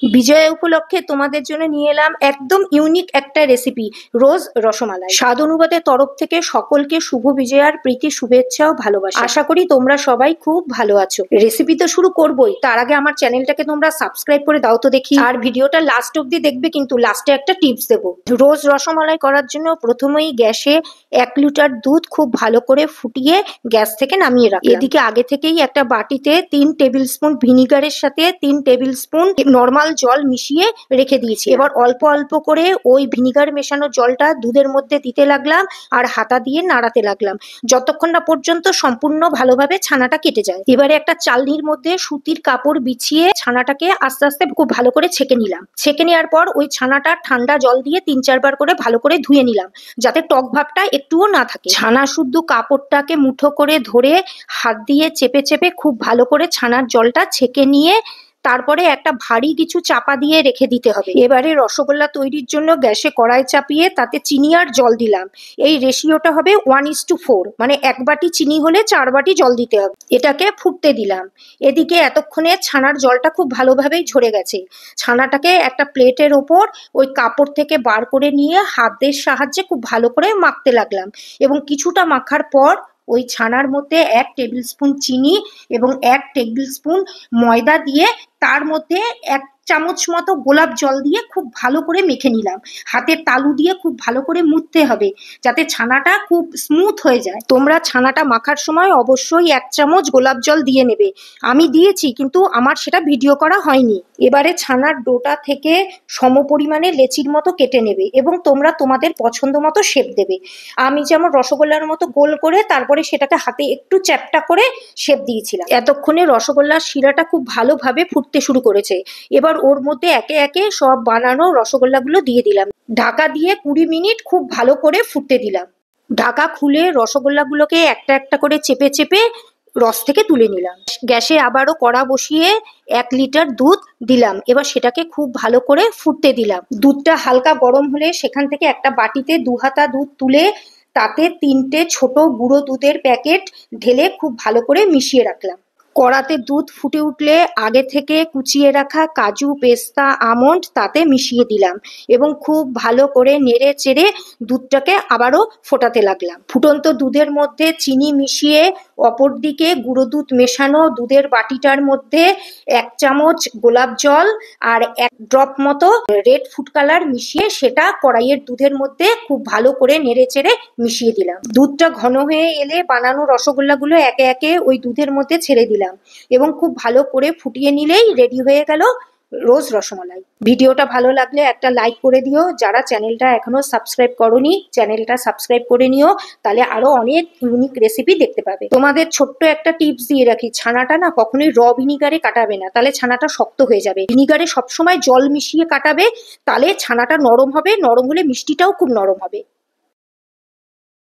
বিজয়া উপলক্ষে তোমাদের জন্য নিয়ে এলাম একদম ইউনিক একটা রেসিপি, রোজ রসমালাই। স্বাদ অনুবাদের তরফ থেকে সকলকে শুভ বিজয়ার প্রীতি শুভেচ্ছা ও ভালোবাসা। আশা করি তোমরা সবাই খুব ভালো আছো। রেসিপি তো শুরু করবোই, তার আগে আমার চ্যানেলটাকে তোমরা সাবস্ক্রাইব করে দাও তো দেখি, আর ভিডিওটা লাস্ট অব্দি দেখবে, কিন্তু লাস্টে একটা টিপস দেবো। রোজ রসমালাই করার জন্য প্রথমেই গ্যাসে 1 লিটার দুধ খুব ভালো করে ফুটিয়ে গ্যাস থেকে নামিয়ে রাখলাম। এদিকে আগে থেকেই একটা বাটিতে 3 টেবিল স্পুন ভিনিগারের সাথে 3 টেবিল স্পুন নর্মাল জল মিশিয়ে রেখে দিয়েছি। এবার অল্প অল্প করে ওই ভিনিগার মেশানো জলটা দুধের মধ্যে দিতে লাগলাম আর হাতা দিয়ে নাড়াতে লাগলাম যতক্ষণ না পর্যন্ত সম্পূর্ণ ভালোভাবে ছানাটা কেটে যায়। এবারে একটা চালনির মধ্যে সুতির কাপড় বিছিয়ে ছানাটাকে আস্তে আস্তে খুব ভালো করে ছেঁকে নিলাম। ছেঁকে নেওয়ার পর ওই ছানাটা ঠান্ডা জল দিয়ে 3-4 বার করে ভালো করে ধুয়ে নিলাম, যাতে টক ভাবটা একটুও না থাকে। ছানা শুদ্ধ কাপড়টাকে মুঠো করে ধরে হাত দিয়ে চেপে চেপে খুব ভালো করে ছানার জলটা ছেঁকে নিয়ে তারপরে একটা ভারী কিছু চাপা দিয়ে রেখে দিতে হবে। এবারে রসগোল্লা তৈরির জন্য গ্যাসে কড়াই চাপিয়ে তাতে চিনি আর জল দিলাম। এই রেশিওটা হবে 1:4, মানে 1 বাটি চিনি হলে 4 বাটি জল দিতে হবে। এটাকে ফুটতে দিলাম। এদিকে এতক্ষণে ছানার জলটা খুব ভালোভাবেই ঝরে গেছে। ছানাটাকে একটা প্লেটের ওপর ওই কাপড় থেকে বার করে নিয়ে হাতের সাহায্যে খুব ভালো করে মাখতে লাগলাম, এবং কিছুটা মাখার পর ওই ছানার মধ্যে 1 টেবিল স্পুন চিনি এবং 1 টেবিল স্পুন ময়দা দিয়ে তার মধ্যে 1 চামচ মতো গোলাপ জল দিয়ে খুব ভালো করে মেখে নিলাম। হাতের তালু দিয়ে খুব ভালো করে মুছতে হবে, যাতে ছানাটা খুব স্মুথ হয়ে যায়। তোমরা ছানাটা মাখার সময় অবশ্যই 1 চামচ গোলাপ জল দিয়ে নেবে। আমি দিয়েছি, কিন্তু আমার সেটা ভিডিও করা হয়নি। এবারে ছানার ডোটা থেকে সমপরিমাণে লেচির মতো কেটে নেবে এবং তোমরা তোমাদের পছন্দ মতো শেপ দেবে। আমি যেমন রসগোল্লার মতো গোল করে তারপরে সেটাকে হাতে একটু চ্যাপ্টা করে শেপ দিয়েছিলাম। এতক্ষণে রসগোল্লার শিরাটা খুব ভালোভাবে ফুটতে শুরু করেছে। এবার ওর মধ্যে একে একে সব বানানো রসগোল্লাগুলো দিয়ে দিলাম। ঢাকা দিয়ে 20 মিনিট খুব ভালো করে ফুটতে দিলাম। ঢাকা খুলে রসগোল্লাগুলোকে একটা একটা করে চেপে চেপে রস থেকে তুলে নিলাম। গ্যাসে আবারও কড়া বসিয়ে 1 লিটার দুধ দিলাম। এবার সেটাকে খুব ভালো করে ফুটতে দিলাম। দুধটা হালকা গরম হলে সেখান থেকে একটা বাটিতে 2 হাতা দুধ তুলে তাতে 3টে ছোট গুঁড়ো দুধের প্যাকেট ঢেলে খুব ভালো করে মিশিয়ে রাখলাম। কড়াতে দুধ ফুটে উঠলে আগে থেকে কুচিয়ে রাখা কাজু, পেস্তা, আমন্ড তাতে মিশিয়ে দিলাম এবং খুব ভালো করে নেড়ে চেড়ে দুধটাকে আবারও ফোটাতে লাগলাম। ফুটন্ত দুধের মধ্যে চিনি মিশিয়ে অপর দিকে গুঁড়ো দুধ মেশানো দুধের বাটিটার মধ্যে 1 চামচ গোলাপ জল আর 1 ড্রপ মতো রেড ফুড কালার মিশিয়ে সেটা কড়াইয়ের দুধের মধ্যে খুব ভালো করে নেড়ে চেড়ে মিশিয়ে দিলাম। দুধটা ঘন হয়ে এলে বানানো রসগোল্লাগুলো একে একে ওই দুধের মধ্যে ছেড়ে দিলাম এবং খুব ভালো করে ফুটিয়ে নিলেই রেডি হয়ে গেল রোজ রসমালাই। ভিডিওটা ভালো লাগলে একটা লাইক করে দিও। যারা চ্যানেলটা এখনো সাবস্ক্রাইব করোনি, চ্যানেলটা সাবস্ক্রাইব করে নিও, তাহলে আরো অনেক ইউনিক রেসিপি দেখতে পাবে। তোমাদের ছোট্ট একটা টিপস দিয়ে রাখি, ছানাটা না কখনোই ভিনিগারে কাটাবে না, তাহলে ছানাটা শক্ত হয়ে যাবে। ভিনিগারে সবসময় জল মিশিয়ে কাটাবে, তাহলে ছানাটা নরম হবে। নরম হলে মিষ্টিটাও খুব নরম হবে।